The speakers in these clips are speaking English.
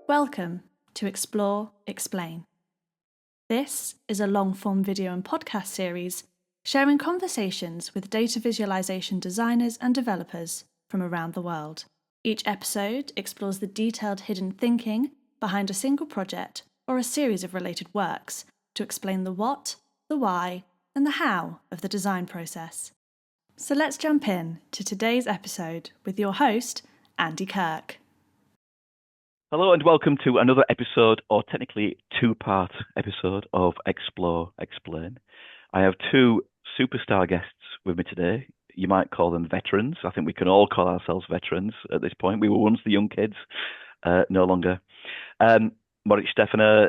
Welcome to Explore, Explain. This is a long-form video and podcast series sharing conversations with data visualization designers and developers from around the world. Each episode explores the detailed hidden thinking behind a single project or a series of related works to explain the what, the why, and the how of the design process. So let's jump in to today's episode with your host, Andy Kirk. Hello and welcome to another episode, or technically two-part episode of Explore, Explain. I have two superstar guests with me today. You might call them veterans. I think we can all call ourselves veterans at this point. We were once the young kids, no longer. Moritz Steffaner,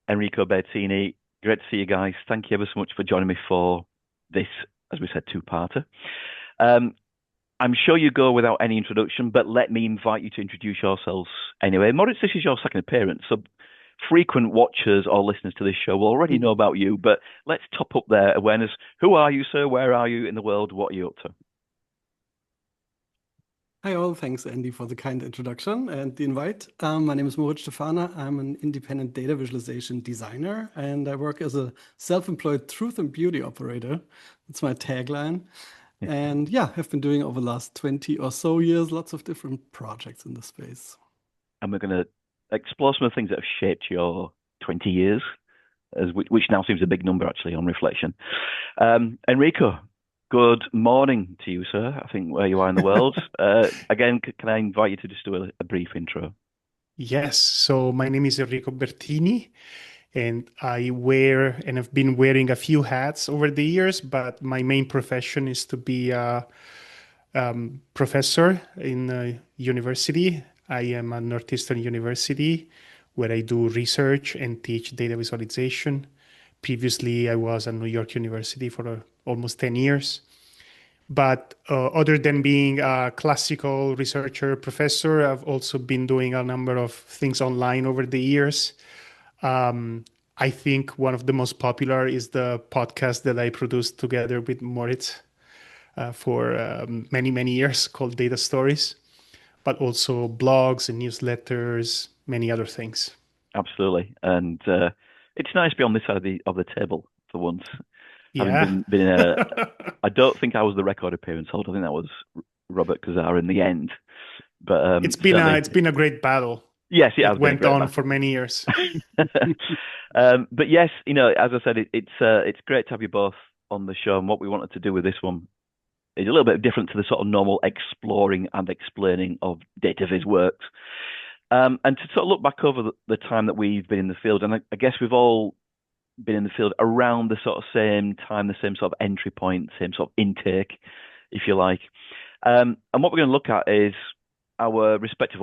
Enrico Bertini, great to see you guys. Thank you ever so much for joining me for this, as we said, two-parter. I'm sure you go without any introduction, but let me invite you to introduce yourselves anyway. Moritz, this is your second appearance, so frequent watchers or listeners to this show will already know about you, but let's top up their awareness. Who are you, sir? Where are you in the world? What are you up to? Hi all, thanks Andy for the kind introduction and the invite. My name is Moritz Stefaner. I'm an independent data visualization designer and I work as a self-employed truth and beauty operator. That's my tagline. And yeah, I've been doing over the last 20 or so years, lots of different projects in the space. And we're going to explore some of the things that have shaped your 20 years, which now seems a big number actually on reflection. Enrico, good morning to you, sir. I think where you are in the world. Again, can I invite you to just do a brief intro? Yes, so my name is Enrico Bertini. And I wear and have been wearing a few hats over the years, but my main profession is to be a professor in a university. I am at Northeastern University, where I do research and teach data visualization. Previously, I was at New York University for almost 10 years. But other than being a classical researcher professor, I've also been doing a number of things online over the years. I think one of the most popular is the podcast that I produced together with Moritz for many, many years called Data Stories, but also blogs and newsletters, many other things. Absolutely. And it's nice to be on this side of the table for once. Yeah. Having been I don't think I was the record appearance holder. I think that was Robert Kazar in the end. But it's been a great battle. Yes, it went on for many years. But yes, as I said, it's great to have you both on the show. And what we wanted to do with this one is a little bit different to the sort of normal exploring and explaining of data viz works. And to sort of look back over the time that we've been in the field, and I guess we've all been in the field around the sort of same time, the same sort of entry point, same sort of intake, if you like. And what we're going to look at is your respective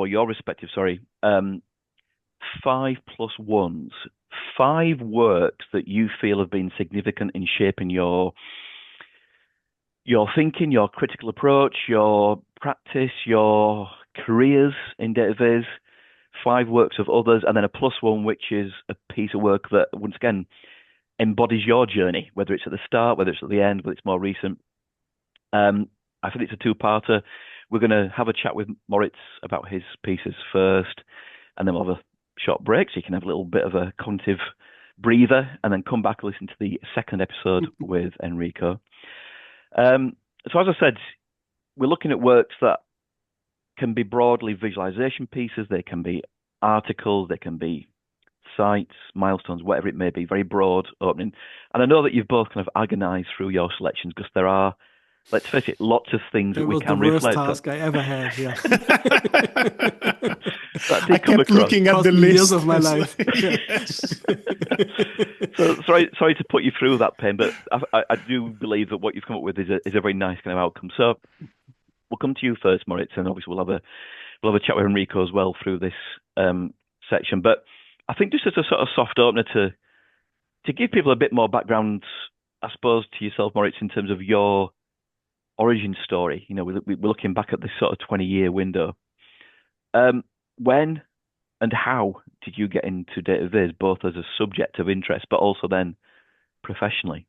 5+1s, 5 works that you feel have been significant in shaping your thinking, your critical approach, your practice, your careers in data viz. 5 works of others, and then a +1, which is a piece of work that once again embodies your journey, whether it's at the start, whether it's at the end, whether it's more recent. I think it's a two-parter. We're going to have a chat with Moritz about his pieces first, and then we'll have a short break so you can have a little bit of a cognitive breather, and then come back and listen to the second episode with Enrico. So as I said, we're looking at works that can be broadly visualization pieces. They can be articles, they can be sites, milestones, whatever it may be, very broad opening. And I know that you've both kind of agonized through your selections because there are, let's face it, lots of things that we can reflect on. It was the worst task I ever had, yeah. I kept looking at the list. Years of my life. So sorry to put you through that pain, but I do believe that what you've come up with is a very nice kind of outcome. So we'll come to you first, Moritz, and obviously we'll have a chat with Enrico as well through this section. But I think just as a sort of soft opener to give people a bit more background, I suppose, to yourself, Moritz, in terms of your origin story. We're looking back at this sort of 20-year window. When and how did you get into data viz, both as a subject of interest, but also then professionally?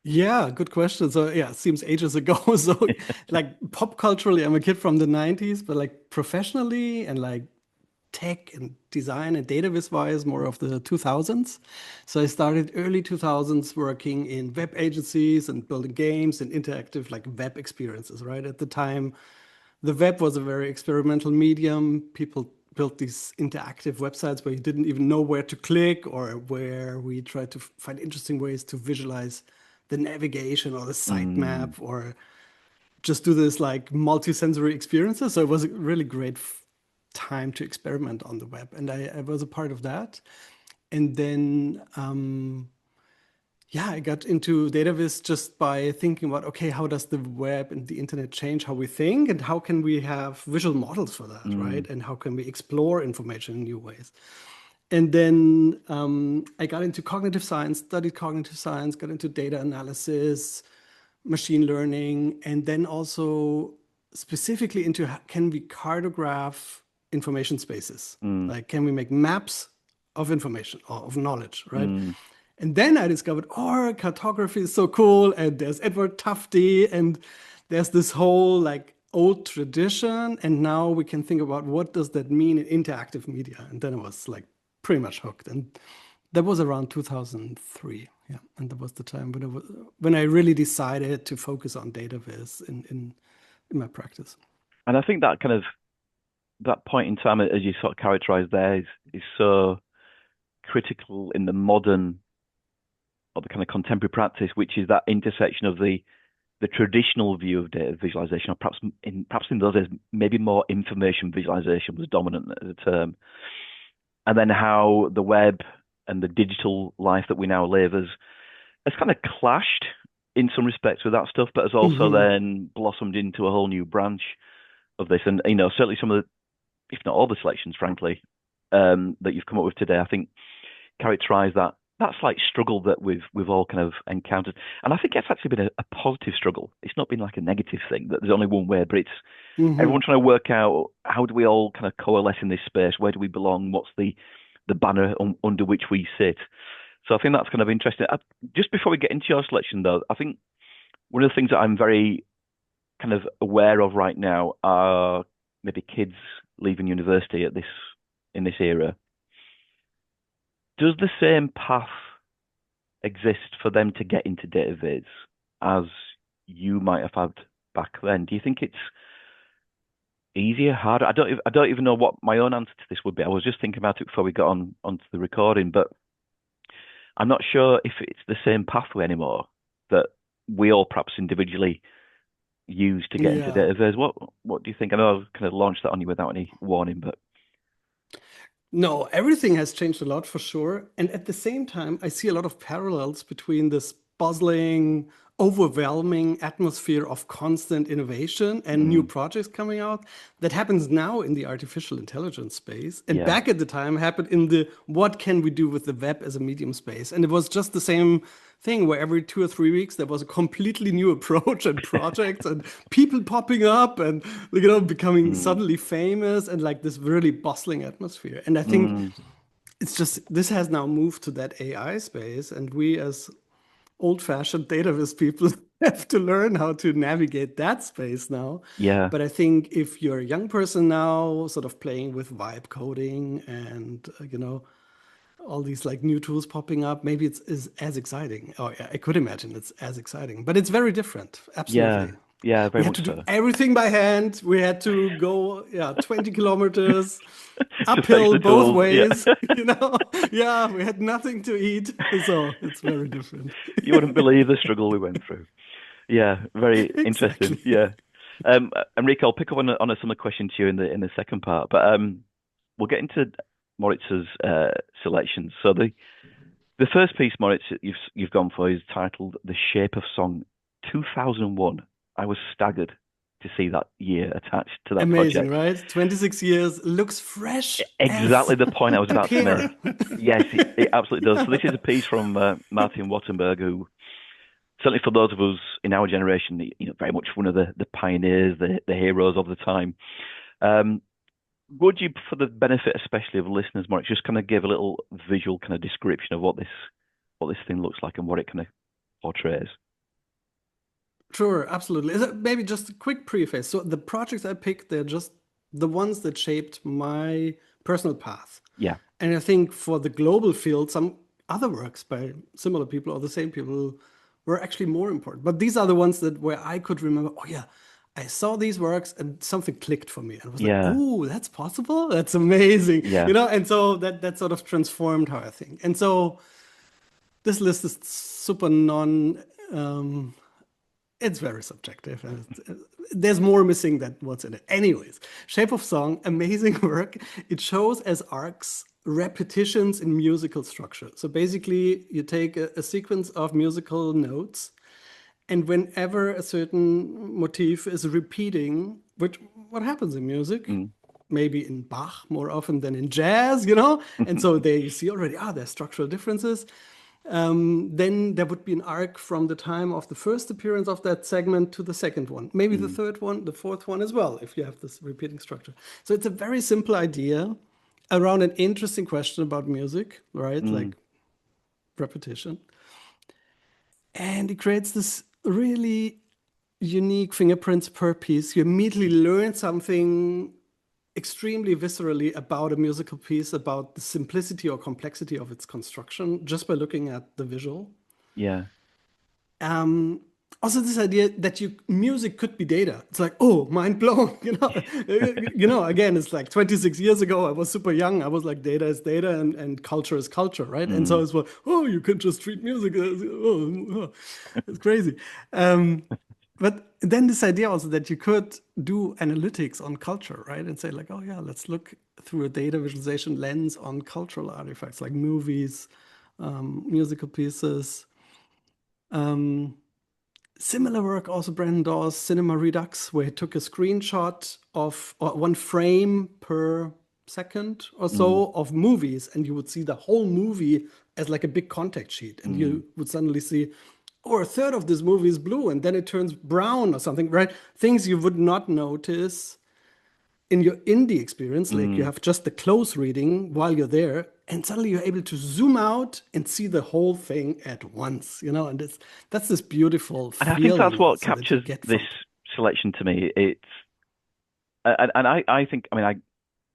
Yeah, good question. So yeah, it seems ages ago. So like pop culturally, I'm a kid from the 90s, but like professionally and like tech and design and data viz wise, more of the 2000s. So I started early 2000s working in web agencies and building games and interactive like web experiences, right? At the time, the web was a very experimental medium. People built these interactive websites where you didn't even know where to click, or where we tried to find interesting ways to visualize the navigation or the sitemap, or just do this like multi-sensory experiences. So it was a really great time to experiment on the web, and I was a part of that. And then yeah, I got into data viz just by thinking about, okay, how does the web and the internet change how we think, and how can we have visual models for that, right? And how can we explore information in new ways? And then I got into cognitive science, studied cognitive science, got into data analysis, machine learning, and then also specifically into can we cartograph information spaces? Like, can we make maps of information or of knowledge, right? And then I discovered, oh, cartography is so cool. And there's Edward Tufte, and there's this whole like old tradition. And now we can think about what does that mean in interactive media. And then I was like pretty much hooked. And that was around 2003. Yeah. And that was the time when I really decided to focus on data viz in my practice. And I think that kind of that point in time, as you sort of characterize there, is so critical in the modern or the kind of contemporary practice, which is that intersection of the traditional view of data visualization, or perhaps in those days, maybe more information visualization was dominant as a term, and then how the web and the digital life that we now live has kind of clashed in some respects with that stuff, but has also then blossomed into a whole new branch of this. And certainly some of the, if not all the selections, frankly, that you've come up with today, I think characterize that slight struggle that we've all kind of encountered. And I think it's actually been a positive struggle. It's not been like a negative thing that there's only one way, but it's everyone trying to work out how do we all kind of coalesce in this space? Where do we belong? What's the banner under which we sit? So I think that's kind of interesting. Just before we get into your selection, though, I think one of the things that I'm very kind of aware of right now are maybe kids leaving university in this era. Does the same path exist for them to get into data viz as you might have had back then? Do you think it's easier, harder? I don't even know what my own answer to this would be. I was just thinking about it before we got onto the recording, but I'm not sure if it's the same pathway anymore that we all perhaps individually use to get into data viz. What do you think? I know I've kind of launched that on you without any warning, but no, everything has changed a lot for sure. And at the same time, I see a lot of parallels between this bustling, overwhelming atmosphere of constant innovation and new projects coming out that happens now in the artificial intelligence space. And back at the time happened in the what can we do with the web as a medium space. And it was just the same thing where every 2 or 3 weeks there was a completely new approach and projects and people popping up and becoming suddenly famous, and like this really bustling atmosphere. And I think it's just this has now moved to that AI space, and we as old-fashioned data viz people have to learn how to navigate that space now. Yeah. But I think if you're a young person now, sort of playing with vibe coding and all these like new tools popping up, maybe it's is as exciting. Oh yeah, I could imagine it's as exciting, but it's very different. Absolutely. Yeah, very We had much to do so. everything by hand. We had to go 20 kilometers To fetch uphill the both tools, ways. Yeah, we had nothing to eat, so it's very different. You wouldn't believe the struggle we went through. Yeah, very interesting. Exactly. Yeah. Enrico, I'll pick up on a similar question to you in the second part, but we'll get into Moritz's selections. So the first piece, Moritz, you've gone for is titled "The Shape of Song," 2001. I was staggered to see that year attached to that Amazing, project. right? 26 years, looks fresh Exactly as the point I was a about to pear. make. Yes, it absolutely does. So this is a piece from Martin Wattenberg, who certainly for those of us in our generation, very much one of the pioneers, the heroes of the time. Would you, for the benefit especially of listeners, Moritz, just kind of give a little visual kind of description of what this thing looks like and what it kind of portrays? Sure, absolutely. Maybe just a quick preface. So the projects I picked, they're just the ones that shaped my personal path. Yeah. And I think for the global field, some other works by similar people or the same people were actually more important. But these are the ones that where I could remember, oh yeah, I saw these works and something clicked for me. And I was like, Yeah. oh, that's possible? That's amazing. Yeah. You know, and so that sort of transformed how I think. And so this list is super it's very subjective. And there's more missing than what's in it. Anyways, Shape of Song, amazing work. It shows as arcs repetitions in musical structure. So basically, you take a sequence of musical notes, and whenever a certain motif is repeating, what happens in music? Maybe in Bach more often than in jazz, you know? And so there you see already, there's structural differences. Then there would be an arc from the time of the first appearance of that segment to the second one, maybe the third one, the fourth one as well, if you have this repeating structure. So it's a very simple idea around an interesting question about music, right? Like repetition. And it creates this really unique fingerprints per piece. You immediately learn something extremely viscerally about a musical piece, about the simplicity or complexity of its construction, just by looking at the visual. Yeah. Also, this idea that music could be data. It's like, oh, mind blown. Again, it's like 26 years ago. I was super young. I was like, data is data, and culture is culture, right? And so it's like, oh, you can just treat music as, it's crazy. But then this idea also that you could do analytics on culture, right? And say like, oh yeah, let's look through a data visualization lens on cultural artifacts like movies, musical pieces. Similar work also Brandon Dawes, Cinema Redux, where he took a screenshot of one frame per second or so of movies, and you would see the whole movie as like a big contact sheet, and you would suddenly see, or a third of this movie is blue, and then it turns brown or something, right? Things you would not notice in your indie experience, like you have just the close reading while you're there, and suddenly you're able to zoom out and see the whole thing at once, and that's this beautiful feeling. And I think that's what also that you captures get this selection to me. I think, I kind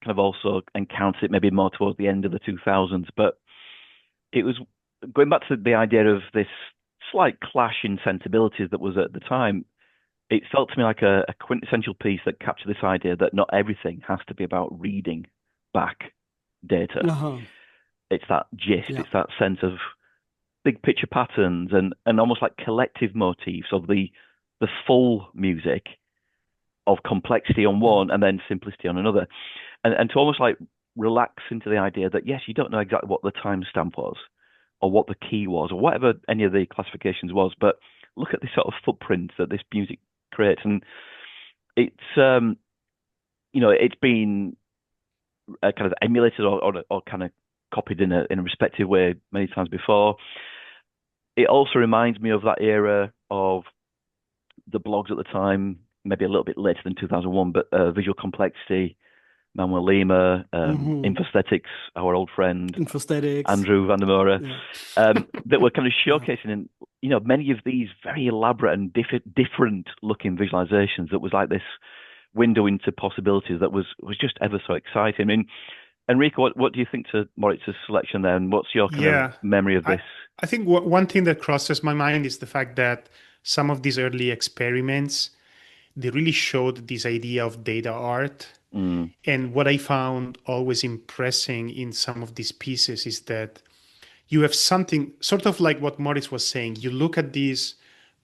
of also encountered it maybe more towards the end of the 2000s, but it was going back to the idea of this slight clash in sensibilities that was at the time. It felt to me like a quintessential piece that captured this idea that not everything has to be about reading back data. It's that gist, it's that sense of big picture patterns and almost like collective motifs of the full music of complexity on one and then simplicity on another. And to almost like relax into the idea that, yes, you don't know exactly what the timestamp was or what the key was or whatever any of the classifications was, but look at this sort of footprint that this music creates. And it's, it's been kind of emulated or kind of copied in a respective way many times before. It also reminds me of that era of the blogs at the time, maybe a little bit later than 2001, but Visual Complexity, Manuel Lima, Infosthetics, our old friend, Andrew van der Moere, that were kind of showcasing, many of these very elaborate and different looking visualizations that was like this window into possibilities that was just ever so exciting. I mean, Enrico, what do you think to Moritz's selection there, and what's your kind of memory of this? I think one thing that crosses my mind is the fact that some of these early experiments, they really showed this idea of data art. And what I found always impressing in some of these pieces is that you have something sort of like what Moritz was saying. You look at this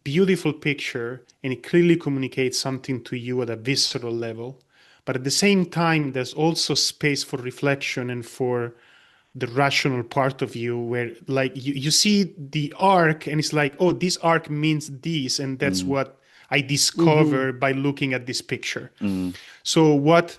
beautiful picture and it clearly communicates something to you at a visceral level. But at the same time, there's also space for reflection and for the rational part of you where like you see the arc and it's like, oh, this arc means this. And that's what I discover by looking at this picture. So what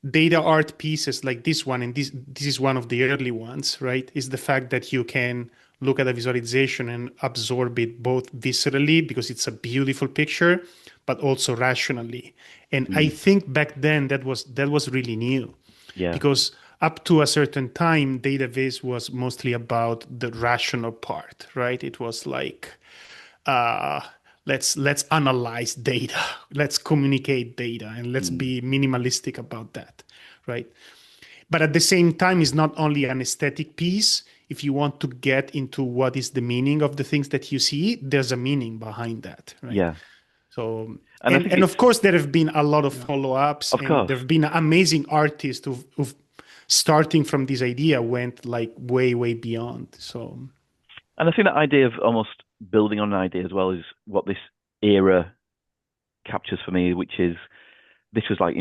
data art pieces like this one, and this is one of the early ones, right, is the fact that you can look at a visualization and absorb it both viscerally because it's a beautiful picture, but also rationally. And I think back then that was really new. Because up to a certain time, data viz was mostly about the rational part, right? It was like let's analyze data, let's communicate data, and let's be minimalistic about that, right? But at the same time, it's not only an aesthetic piece. If you want to get into what is the meaning of the things that you see, there's a meaning behind that, right? Yeah. So, And I think and of course, there have been a lot of follow-ups, Of and course. there have been amazing artists who've starting from this idea went like way, way beyond. So, And I think that idea of almost building on an idea as well is what this era captures for me, which is this was like,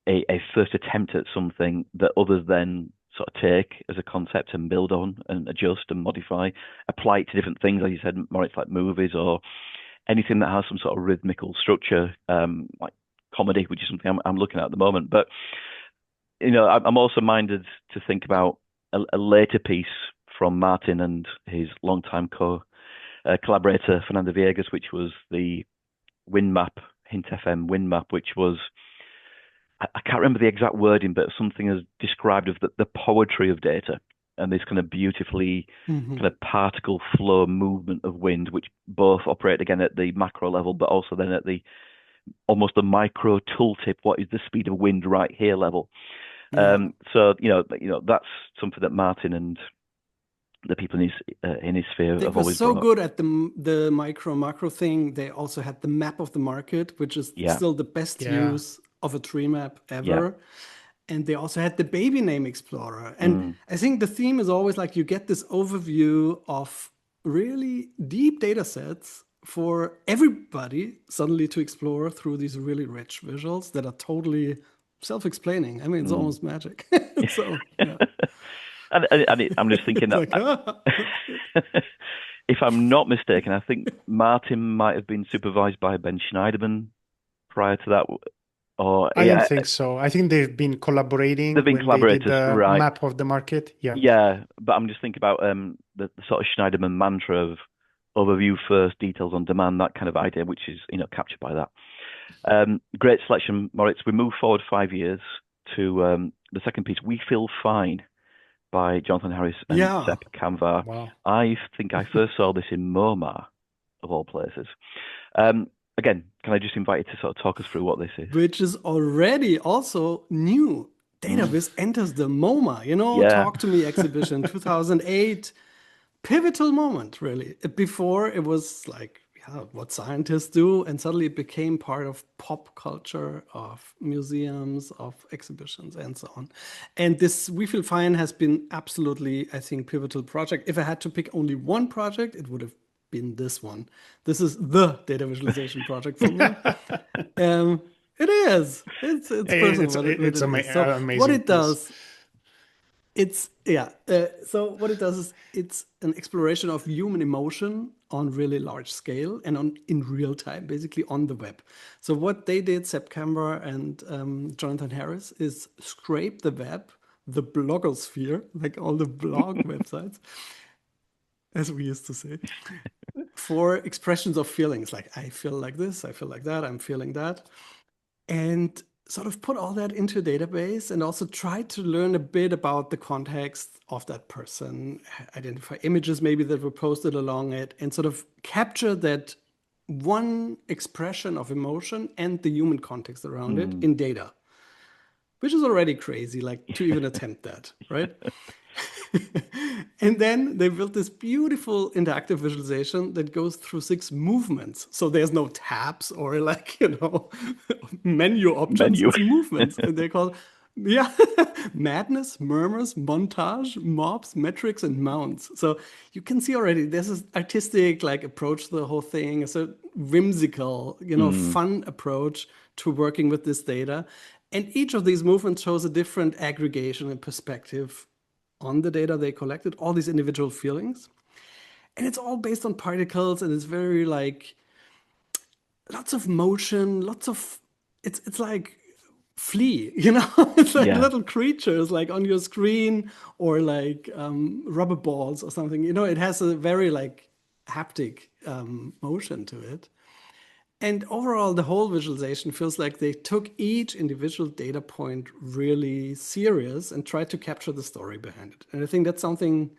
a first attempt at something that others then sort of take as a concept and build on and adjust and modify, apply it to different things, like you said, Moritz, like movies or anything that has some sort of rhythmical structure, like comedy, which is something I'm looking at the moment. But I'm also minded to think about a later piece from Martin and his longtime collaborator Fernando Viegas, which was the wind map, Hint FM wind map, which was, I can't remember the exact wording, but something as described of the poetry of data and this kind of beautifully kind of particle flow movement of wind, which both operate again at the macro level, but also then at the almost the micro tooltip, what is the speed of wind right here level. So that's something that Martin and the people in his sphere They have were always so brought. good at the micro macro thing. They also had the map of the market, which is still the best use of a tree map ever. And they also had the baby name explorer. And I think the theme is always like you get this overview of really deep data sets for everybody suddenly to explore through these really rich visuals that are totally self-explaining. I mean, it's almost magic. So, yeah. And I'm just thinking that Like, if I'm not mistaken, I think Martin might have been supervised by Ben Schneiderman prior to that. Or I don't think so. I think they've been collaborating. They've been when they did collaborators, the right? map of the market. Yeah. Yeah, but I'm just thinking about the sort of Schneiderman mantra of overview first, details on demand, that kind of idea, which is captured by that. Great selection, Moritz. We move forward 5 years to the second piece, We Feel Fine, by Jonathan Harris and Sepp Kamvar. Wow. I think I first saw this in MoMA, of all places. Again, can I just invite you to sort of talk us through what this is? Which is already also new. DataVis enters the MoMA, Talk to Me exhibition, 2008. Pivotal moment, really. Before it was like, what scientists do, and suddenly it became part of pop culture, of museums, of exhibitions, and so on. And this We Feel Fine has been absolutely, I think, pivotal project. If I had to pick only one project, it would have been this one. This is the data visualization project for me. It is. It's personal. It's amazing. So amazing. What it does, so what it does is it's an exploration of human emotion on really large scale and in real time, basically on the web. So what they did, Sepp Kamvar and Jonathan Harris, is scrape the web, the blogosphere, like all the blog websites, as we used to say, for expressions of feelings, like I feel like this, I feel like that, I'm feeling that. And sort of put all that into a database and also try to learn a bit about the context of that person, identify images maybe that were posted along it, and sort of capture that one expression of emotion and the human context around it in data, which is already crazy, like to even attempt that, right? And then they built this beautiful interactive visualization that goes through 6 movements. So there's no tabs or menu options, it's movements. And they call madness, murmurs, montage, mobs, metrics, and mounts. So you can see already there's this artistic approach to the whole thing. It's a whimsical, fun approach to working with this data. And each of these movements shows a different aggregation and perspective on the data they collected, all these individual feelings. And it's all based on particles, and it's very lots of motion, it's like Flea, it's like little creatures like on your screen or like rubber balls or something. It has a very haptic motion to it. And overall, the whole visualization feels like they took each individual data point really serious and tried to capture the story behind it. And I think that's something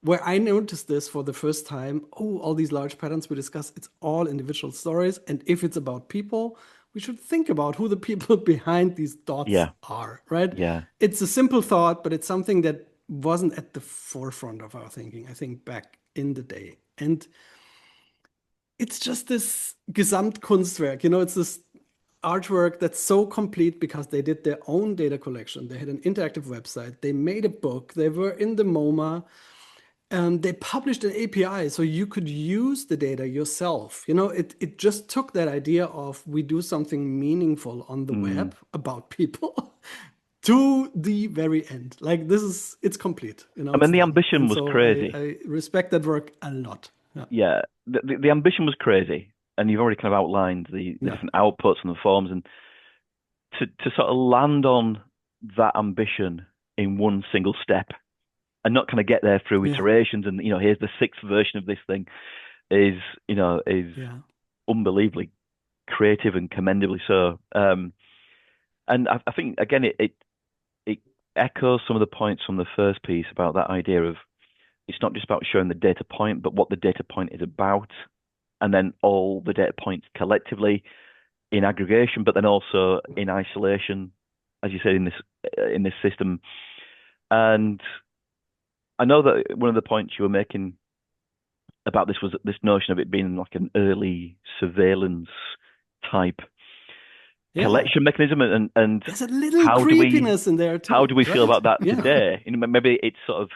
where I noticed this for the first time. Oh, all these large patterns we discuss, it's all individual stories. And if it's about people, we should think about who the people behind these dots are, right? Yeah. It's a simple thought, but it's something that wasn't at the forefront of our thinking, I think, back in the day. And it's just this Gesamtkunstwerk, it's this artwork that's so complete because they did their own data collection. They had an interactive website. They made a book. They were in the MoMA. They published an API so you could use the data yourself. It just took that idea of we do something meaningful on the web about people to the very end. Like it's complete. I mean, the ambition was crazy. I respect that work a lot. Yeah, the ambition was crazy, and you've already kind of outlined the different outputs and the forms, and to sort of land on that ambition in one single step, and not kind of get there through iterations, and here's the 6th version of this thing, is unbelievably creative and commendably so. And I think again it echoes some of the points from the first piece about that idea of it's not just about showing the data point, but what the data point is about, and then all the data points collectively in aggregation, but then also in isolation, as you said, in this system. And I know that one of the points you were making about this was this notion of it being like an early surveillance type collection mechanism, and there's a little creepiness in there too. How do we feel about that today? Maybe it's sort of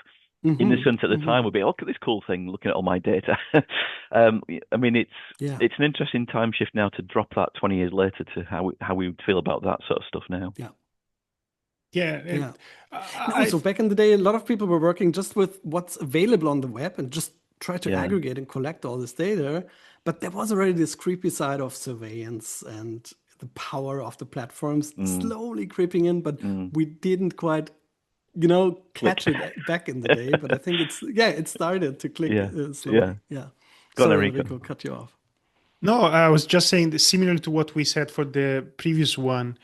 innocent at the time would be, look at this cool thing, looking at all my data. I mean, it's an interesting time shift now to drop that 20 years later to how we would feel about that sort of stuff now. So back in the day, a lot of people were working just with what's available on the web and just try to aggregate and collect all this data. But there was already this creepy side of surveillance and the power of the platforms slowly creeping in, but we didn't quite catch it back in the day, but I think it started to click slowly. Sorry, Enrico, cut you off. No, I was just saying that similar to what we said for the previous one,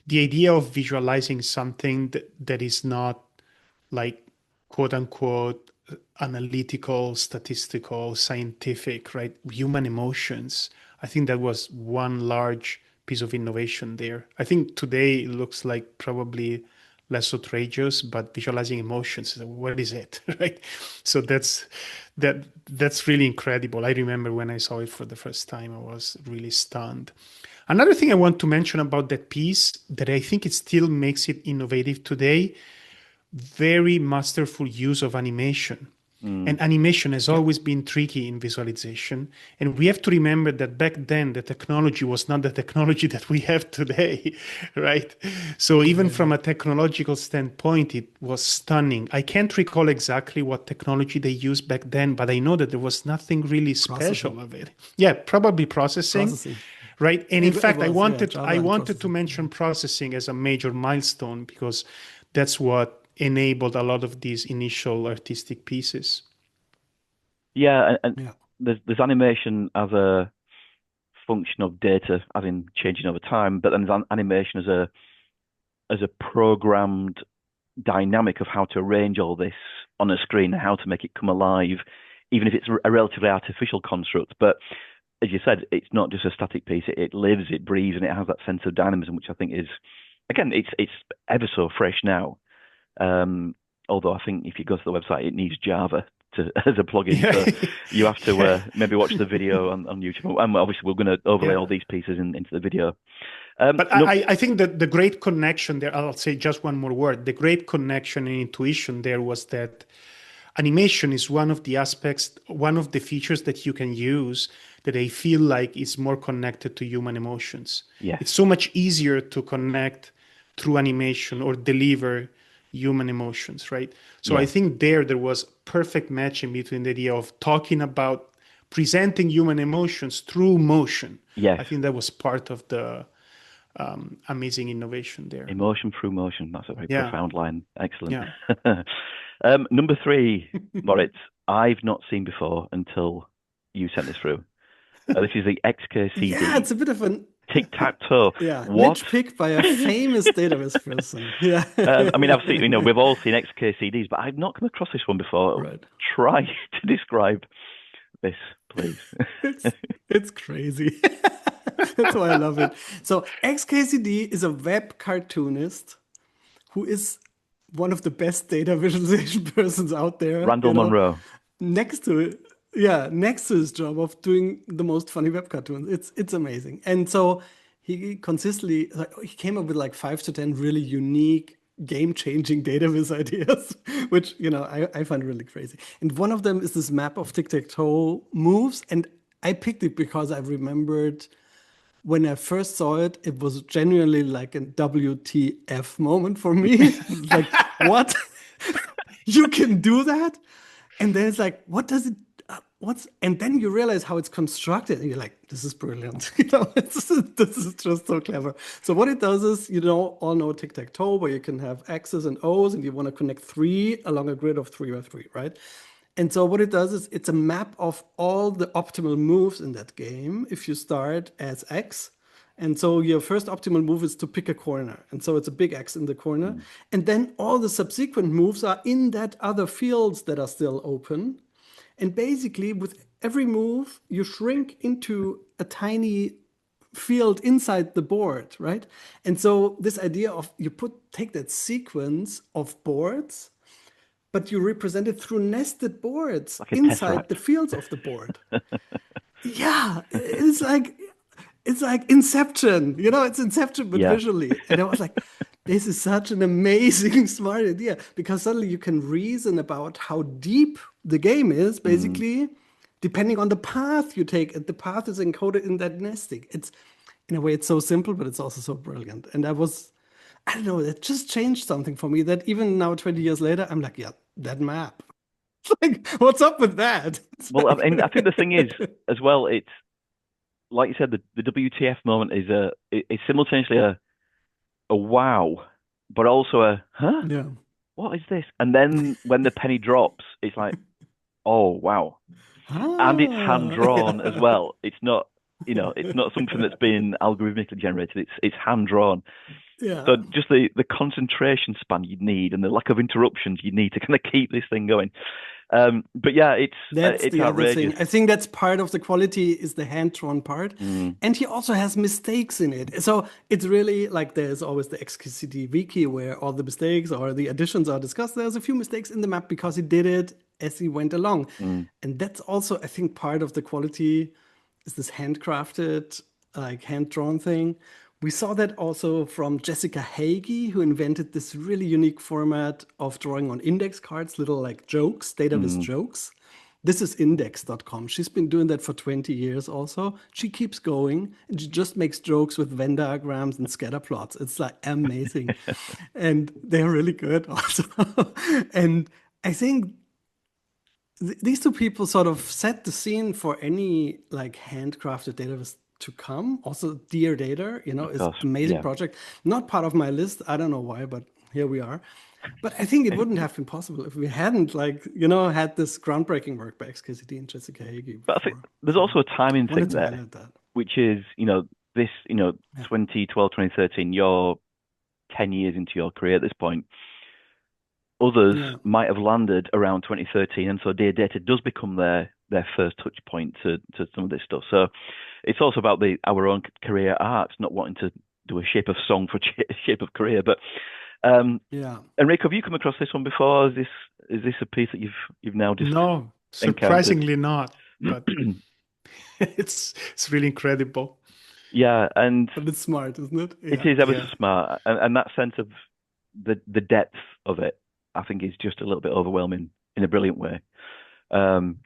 the idea of visualizing something that is not like quote unquote analytical, statistical, scientific, right? Human emotions. I think that was one large piece of innovation there. I think today it looks like probably less outrageous, but visualizing emotions, what is it, right? So that's really incredible. I remember when I saw it for the first time, I was really stunned. Another thing I want to mention about that piece that I think it still makes it innovative today, very masterful use of animation. And animation has always been tricky in visualization. And we have to remember that back then, the technology was not the technology that we have today, right? So even from a technological standpoint, it was stunning. I can't recall exactly what technology they used back then, but I know that there was nothing really special of it. Yeah, probably processing. Right. And in fact, I wanted to mention processing as a major milestone because that's what enabled a lot of these initial artistic pieces. And there's animation as a function of data, as in changing over time, but then there's animation as a programmed dynamic of how to arrange all this on a screen, how to make it come alive, even if it's a relatively artificial construct. But as you said, it's not just a static piece. It lives, it breathes, and it has that sense of dynamism, which I think is, again, it's ever so fresh now. Although I think if you go to the website, it needs Java as a plugin. So you have to maybe watch the video on YouTube. And obviously, we're going to overlay all these pieces into the video. But I think that the great connection there, I'll say just one more word. The great connection and intuition there was that animation is one of the aspects, one of the features that you can use that I feel like is more connected to human emotions. Yeah. It's so much easier to connect through animation or deliver human emotions, right? So I think there was perfect matching between the idea of talking about presenting human emotions through motion. Yes. I think that was part of the amazing innovation there. Emotion through motion. That's a very profound line. Excellent. Yeah. Number 3, Moritz, I've not seen before until you sent this through. This is the XKCD. Yeah, it's a bit of an Tic-tac-toe. Yeah, What? niche pick by a famous database person. Yeah. I mean, I've seen, we've all seen XKCDs, but I've not come across this one before. Right. Try to describe this, please. It's crazy. That's why I love it. So XKCD is a web cartoonist who is one of the best data visualization persons out there. Randall Munro. Next to his job of doing the most funny web cartoons. It's amazing. And so he consistently he came up with like 5 to 10 really unique game-changing data viz ideas, which I find really crazy. And one of them is this map of tic-tac-toe moves. And I picked it because I remembered when I first saw it, it was genuinely like a WTF moment for me. Like, what? You can do that? And then it's like, what does it, and then you realize how it's constructed. And you're like, this is brilliant. This is just so clever. So what it does is, all know tic-tac-toe, where you can have X's and O's, and you want to connect 3 along a grid of 3 by 3, right? And so what it does is it's a map of all the optimal moves in that game if you start as X. And so your first optimal move is to pick a corner. And so it's a big X in the corner. And then all the subsequent moves are in that other fields that are still open. And basically with every move, you shrink into a tiny field inside the board, right? And so this idea of take that sequence of boards, but you represent it through nested boards like inside the fields of the board. Yeah, it's like Inception, it's Inception, but visually. And I was like, this is such an amazing, smart idea, because suddenly you can reason about how deep the game is, basically, depending on the path you take. And the path is encoded in that nesting. It's, in a way, it's so simple, but it's also so brilliant. And I don't know, it just changed something for me that even now, 20 years later, I'm like, yeah, that map. Like, what's up with that? Well, I mean, I think the thing is, as well, it's, like you said, the WTF moment is simultaneously a wow, but also a huh? Yeah. What is this? And then when the penny drops, it's like, oh wow. And it's hand drawn as well. It's not, it's not something that's been algorithmically generated. It's hand drawn. Yeah. So just the concentration span you'd need and the lack of interruptions you need to kind of keep this thing going. But yeah, that's it's the outrageous. other thing. I think that's part of the quality is the hand-drawn part. And he also has mistakes in it. So it's really like there's always the XKCD wiki where all the mistakes or the additions are discussed. There's a few mistakes in the map because he did it as he went along. And that's also, I think, part of the quality is this handcrafted, like hand-drawn thing. We saw that also from Jessica Hagee, who invented this really unique format of drawing on index cards, little like jokes, database jokes. This is index.com. She's been doing that for 20 years also. She keeps going and she just makes jokes with Venn diagrams and scatter plots. It's like amazing. And they're really good also. And I think these two people sort of set the scene for any like handcrafted database to come. Also, Dear Data, is an amazing project. Not part of my list. I don't know why, but here we are. But I think it wouldn't have been possible if we hadn't, had this groundbreaking work by XKCD and Jessica Hagee. But I think there's also a timing thing there, which is, this, 2012, 2013, you're 10 years into your career at this point. Others might have landed around 2013, and so Dear Data does become their first touch point to some of this stuff. So it's also about our own career arcs, not wanting to do a shape of song for shape of career. But Enrico, have you come across this one before? Is this a piece that you've now just no, surprisingly not, but it's really incredible. Yeah, but it's smart, isn't it? Yeah. It is ever so smart, and that sense of the depth of it, I think, is just a little bit overwhelming in a brilliant way. I'm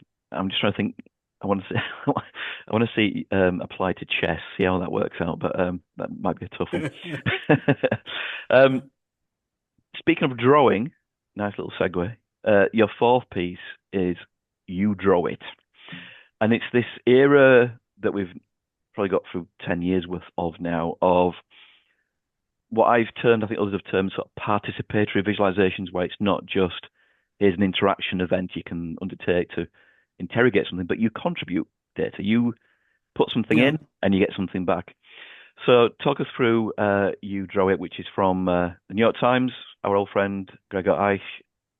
just trying to think. I want to see apply to chess, see how that works out, but that might be a tough one. Speaking of drawing, nice little segue. Your fourth piece is You Draw It, and it's this era that we've probably got through 10 years worth of now of what I've termed, I think others have termed, sort of participatory visualizations, where it's not just here's an interaction event you can undertake to interrogate something, but you contribute data. You put something in and you get something back. So talk us through You Draw It, which is from the New York Times, our old friend Gregor Eich,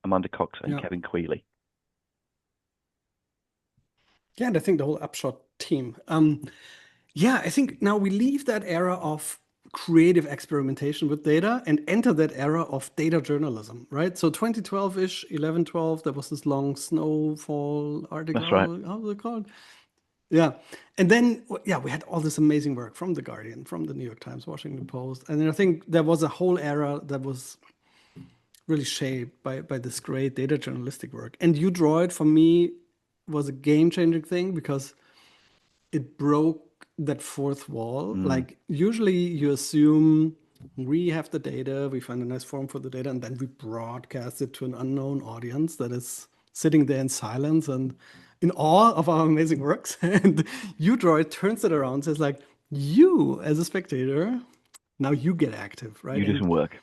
Amanda Cox, and Kevin Quealy. Yeah, and I think the whole Upshot team. Yeah, I think now we leave that era of creative experimentation with data and enter that era of data journalism, right? So 2012-ish, 11, 12, there was this long snowfall article. That's right. How was it called? Yeah. And then, yeah, we had all this amazing work from The Guardian, from the New York Times, Washington Post. And then I think there was a whole era that was really shaped by this great data journalistic work. And You Draw It, for me, was a game-changing thing because it broke that fourth wall. Like usually you assume we have the data, we find a nice form for the data, and then we broadcast it to an unknown audience that is sitting there in silence and in awe of our amazing works. And You Draw It turns it around, says like, you as a spectator, now you get active, right? You do some work.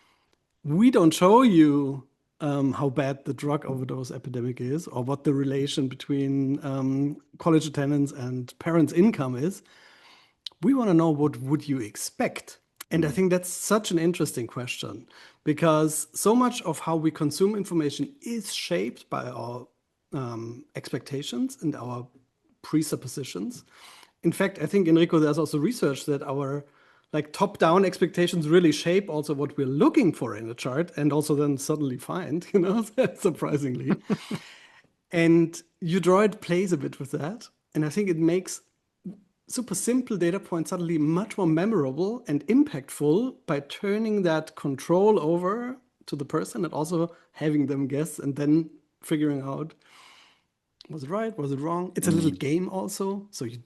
We don't show you how bad the drug overdose epidemic is or what the relation between college attendance and parents' income is. We want to know, what would you expect? And I think that's such an interesting question because so much of how we consume information is shaped by our expectations and our presuppositions. In fact, I think, Enrico, there's also research that our like top-down expectations really shape also what we're looking for in a chart and also then suddenly find, surprisingly. And You Draw It plays a bit with that. And I think it makes super simple data points suddenly much more memorable and impactful by turning that control over to the person and also having them guess and then figuring out, was it right? Was it wrong? It's a little game also. So you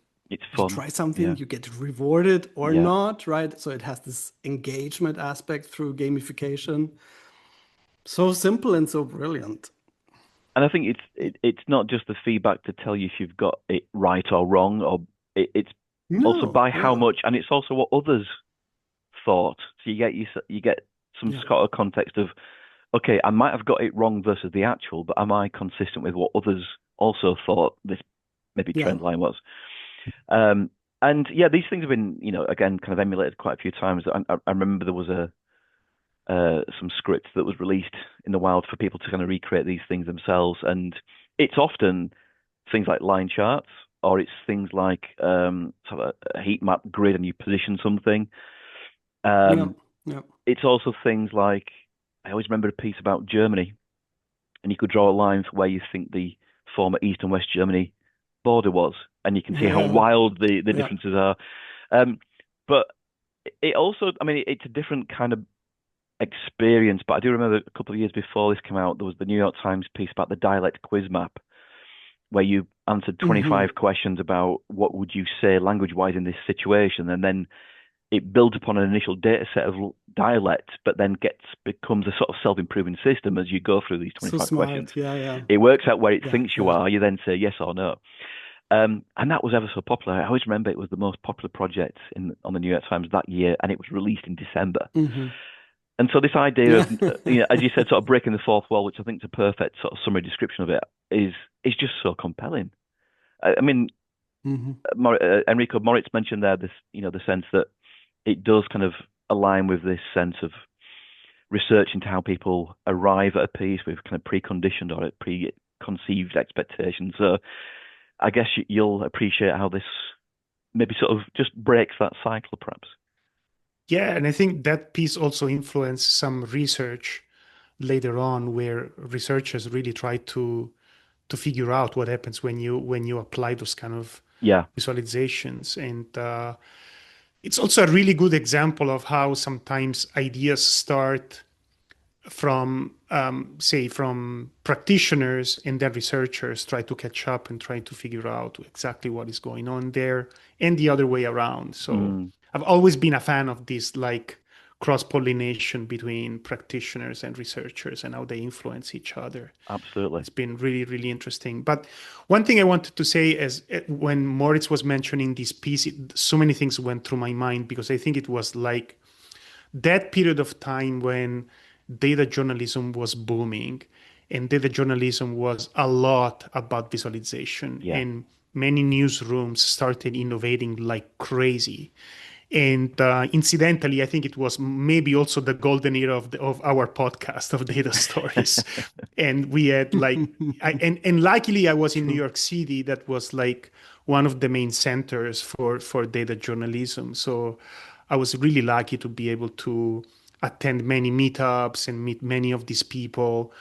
try something, you get rewarded or not, right? So it has this engagement aspect through gamification. So simple and so brilliant. And I think it's not just the feedback to tell you if you've got it right or wrong, or it's also by how much, and it's also what others thought. So you get some sort of context of, okay, I might have got it wrong versus the actual, but am I consistent with what others also thought this maybe trend line was? And yeah, these things have been, again, kind of emulated quite a few times. I remember there was some script that was released in the wild for people to kind of recreate these things themselves, and it's often things like line charts, or it's things like sort of a heat map grid, and you position something. It's also things like, I always remember a piece about Germany, and you could draw a line for where you think the former East and West Germany border was, and you can see how wild the differences are. But it also, I mean, it's a different kind of experience. But I do remember a couple of years before this came out, there was the New York Times piece about the dialect quiz map, where you answered 25 questions about what would you say language-wise in this situation, and then it builds upon an initial data set of dialects, but then becomes a sort of self-improving system as you go through these 25 questions. It works out where it thinks you are. You then say yes or no. And that was ever so popular. I always remember it was the most popular project on the New York Times that year, and it was released in December. And so this idea of, as you said, sort of breaking the fourth wall, which I think is a perfect sort of summary description of it, is just so compelling. I mean, Enrico, Moritz mentioned there this, the sense that it does kind of align with this sense of research into how people arrive at a piece with kind of preconditioned or preconceived expectations. So I guess you'll appreciate how this maybe sort of just breaks that cycle, perhaps. Yeah, and I think that piece also influenced some research later on, where researchers really try to figure out what happens when you apply those kind of visualizations. And it's also a really good example of how sometimes ideas start from, from practitioners, and then researchers try to catch up and try to figure out exactly what is going on there, and the other way around. So I've always been a fan of this, like, cross-pollination between practitioners and researchers and how they influence each other. Absolutely. It's been really, really interesting. But one thing I wanted to say is, when Moritz was mentioning this piece, so many things went through my mind, because I think it was like that period of time when data journalism was booming, and data journalism was a lot about visualization, and many newsrooms started innovating like crazy. And incidentally, I think it was maybe also the golden era of our podcast of data stories. And we had and luckily I was in New York City. That was like one of the main centers for data journalism. So I was really lucky to be able to attend many meetups and meet many of these people.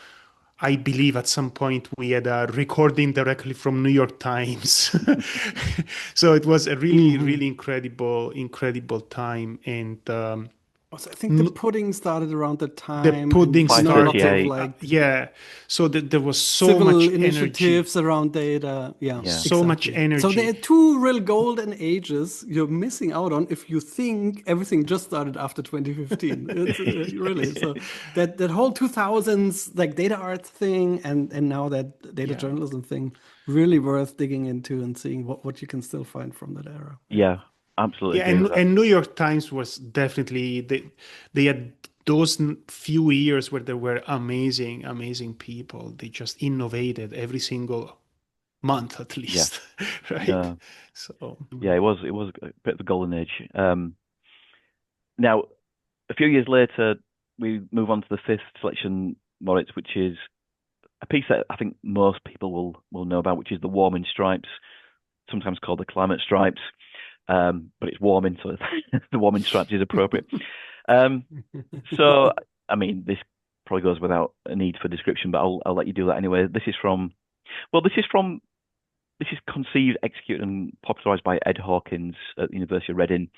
I believe at some point we had a recording directly from New York Times. So it was a really, really incredible time. And Also, I think the pudding started around the the time. pudding and lots of started, like yeah. So there was so civil much energy. initiatives around data. Yeah, Yeah. So much energy. So there are two real golden ages you're missing out on if you think everything just started after 2015. It's really so that whole 2000s like data art thing and now that data journalism thing really worth digging into and seeing what you can still find from that era. Yeah, absolutely. Yeah, agree with that. and New York Times was definitely they had those few years where there were amazing people. They just innovated every single month at least, right? Yeah. So Yeah, it was a bit of a golden age. Now, a few years later, we move on to the fifth selection, Moritz, which is a piece that I think most people will know about, which is the warming stripes, sometimes called the climate stripes. But it's warming, so the warming stripes is appropriate. So, I mean, this probably goes without a need for description, but I'll let you do that anyway. This is conceived, executed, and popularized by Ed Hawkins at the University of Reading.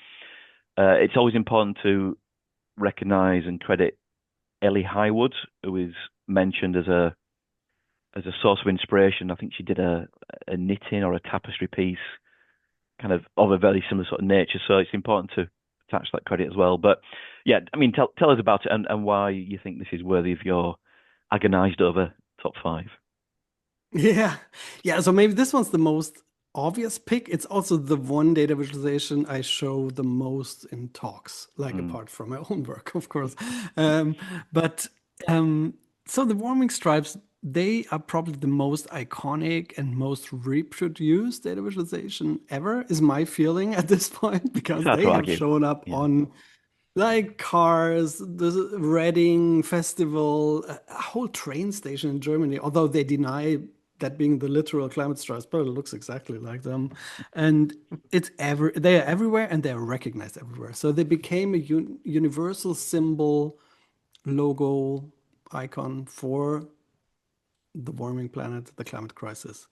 It's always important to recognize and credit Ellie Highwood, who is mentioned as a source of inspiration. I think she did a knitting or a tapestry piece kind of a very similar sort of nature. So it's important to attach that credit as well. But yeah, I mean, tell us about it and why you think this is worthy of your agonized over top 5. Yeah. So maybe this one's the most obvious pick. It's also the one data visualization I show the most in talks, like apart from my own work, of course. So the warming stripes, they are probably the most iconic and most reproduced data visualization ever, is my feeling at this point, because they have shown up on like cars, the Reading Festival, a whole train station in Germany, although they deny that being the literal climate stripes, but it looks exactly like them. And they are everywhere and they are recognized everywhere. So they became a universal symbol, logo, icon for the warming planet, the climate crisis.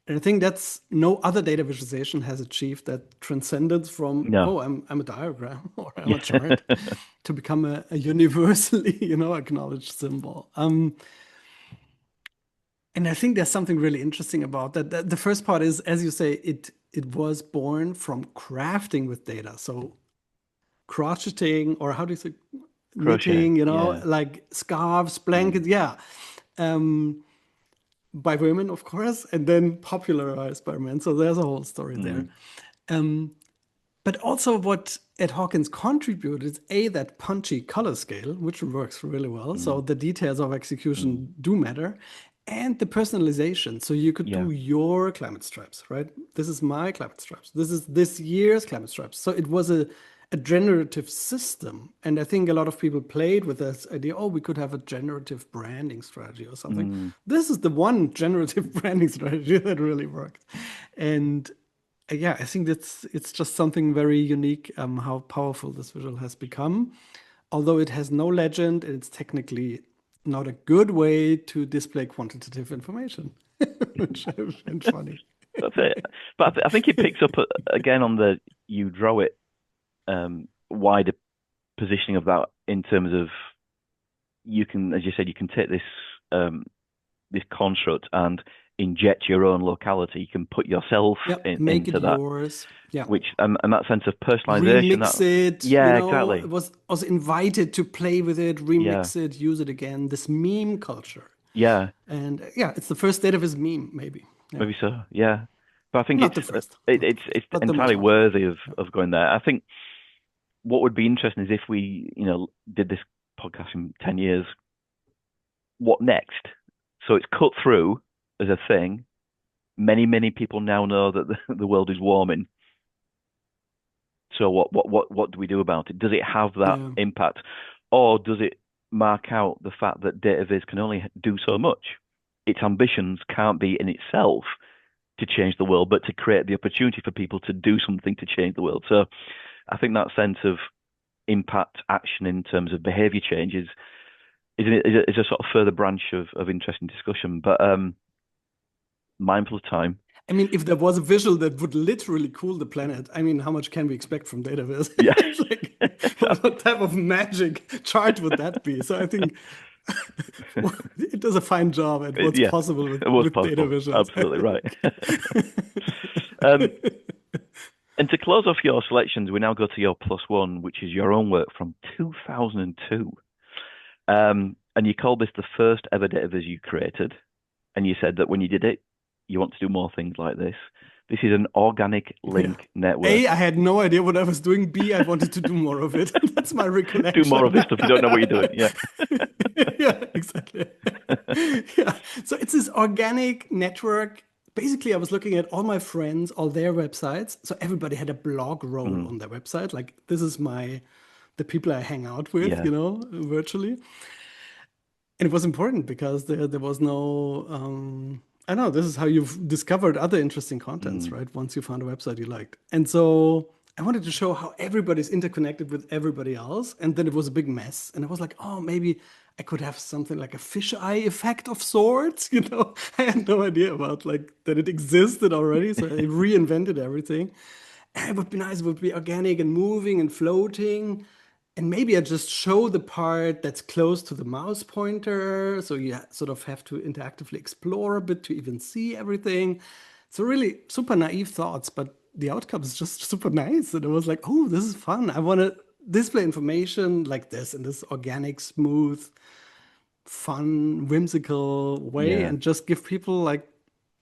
And I think that's no other data visualization has achieved that transcendence from, I'm a diagram or I'm a chart to become a universally, acknowledged symbol. And I think there's something really interesting about that. The first part is, as you say, it was born from crafting with data. So crocheting, or how do you say, knitting, like scarves, blankets, by women, of course, and then popularized by men. So there's a whole story there. But also what Ed Hawkins contributed is that punchy color scale, which works really well. So the details of execution do matter. And the personalization. So you could do your climate stripes, right? This is my climate stripes. This is this year's climate stripes. So it was a generative system. And I think a lot of people played with this idea, we could have a generative branding strategy or something. This is the one generative branding strategy that really worked. And I think it's just something very unique, how powerful this visual has become. Although it has no legend, it's technically not a good way to display quantitative information, which I find funny. That's it. But I think it picks up again on the you draw it wider positioning of that in terms of you can, as you said, you can take this this construct and inject your own locality. You can put yourself make into it that, yours. Which and that sense of personalization. Remix it. Exactly. It was invited to play with it, remix it, use it again. This meme culture. Yeah. And it's the first date of his meme, maybe. Maybe so. Yeah. But I think Not the first. It's entirely worthy of going there. I think what would be interesting is if we, did this podcast in 10 years, what next? So it's cut through as a thing. Many people now know that the world is warming. So what do we do about it? Does it have that impact, or does it mark out the fact that data viz can only do so much? Its ambitions can't be in itself to change the world, but to create the opportunity for people to do something to change the world. So I think that sense of impact action in terms of behavior change is a sort of further branch of interesting discussion, but mindful of time. I mean, if there was a visual that would literally cool the planet, I mean, how much can we expect from data viz? Yeah. What type of magic chart would that be? So I think it does a fine job at what's possible with data visuals. Absolutely right. And to close off your selections, we now go to your +1, which is your own work from 2002. And you called this the first ever data viz you created. And you said that when you did it, you want to do more things like this. This is an organic link network. A, I had no idea what I was doing. B, I wanted to do more of it. That's my recollection. Do more of this stuff. You don't know what you're doing. Yeah. Yeah, exactly. Yeah. So it's this organic network. Basically, I was looking at all my friends, all their websites. So everybody had a blog role on their website. Like, this is the people I hang out with, virtually. And it was important because there was no, I know, this is how you've discovered other interesting contents, right? Once you found a website you liked. And so I wanted to show how everybody's interconnected with everybody else. And then it was a big mess. And I was like, oh, maybe I could have something like a fisheye effect of sorts, I had no idea about that it existed already. So I reinvented everything. And it would be nice, it would be organic and moving and floating. And maybe I just show the part that's close to the mouse pointer. So you sort of have to interactively explore a bit to even see everything. So really super naive thoughts, but the outcome is just super nice. And I was like, oh, this is fun. I want to display information like this in this organic, smooth, fun, whimsical way and just give people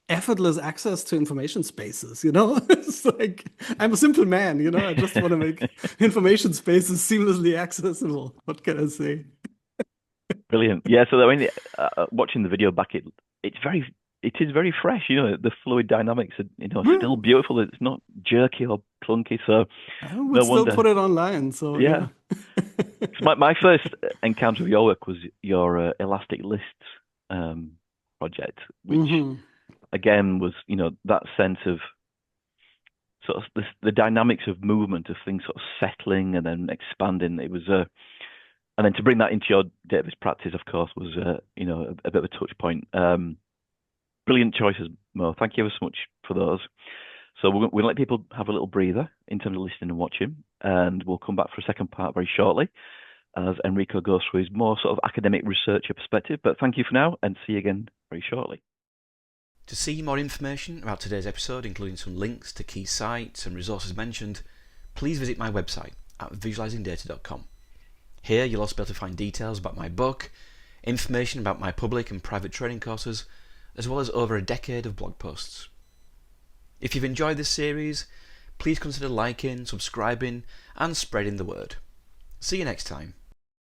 effortless access to information spaces, It's like, I'm a simple man, I just want to make information spaces seamlessly accessible. What can I say? Brilliant. Yeah, so I mean, watching the video back, it is very fresh, the fluid dynamics are, still beautiful. It's not jerky or clunky, so I would still put it online, so yeah. So my first encounter with your work was your Elastic Lists project, which again was that sense of sort of the dynamics of movement of things sort of settling and then expanding. It was and then to bring that into your data viz practice, of course, was a bit of a touch point. Brilliant choices, Mo. Thank you ever so much for those. So we'll let people have a little breather in terms of listening and watching, and we'll come back for a second part very shortly as Enrico goes through his more sort of academic researcher perspective. But thank you for now, and see you again very shortly. To see more information about today's episode, including some links to key sites and resources mentioned, please visit my website at visualizingdata.com. Here you'll also be able to find details about my book, information about my public and private training courses, as well as over a decade of blog posts. If you've enjoyed this series, please consider liking, subscribing and spreading the word. See you next time.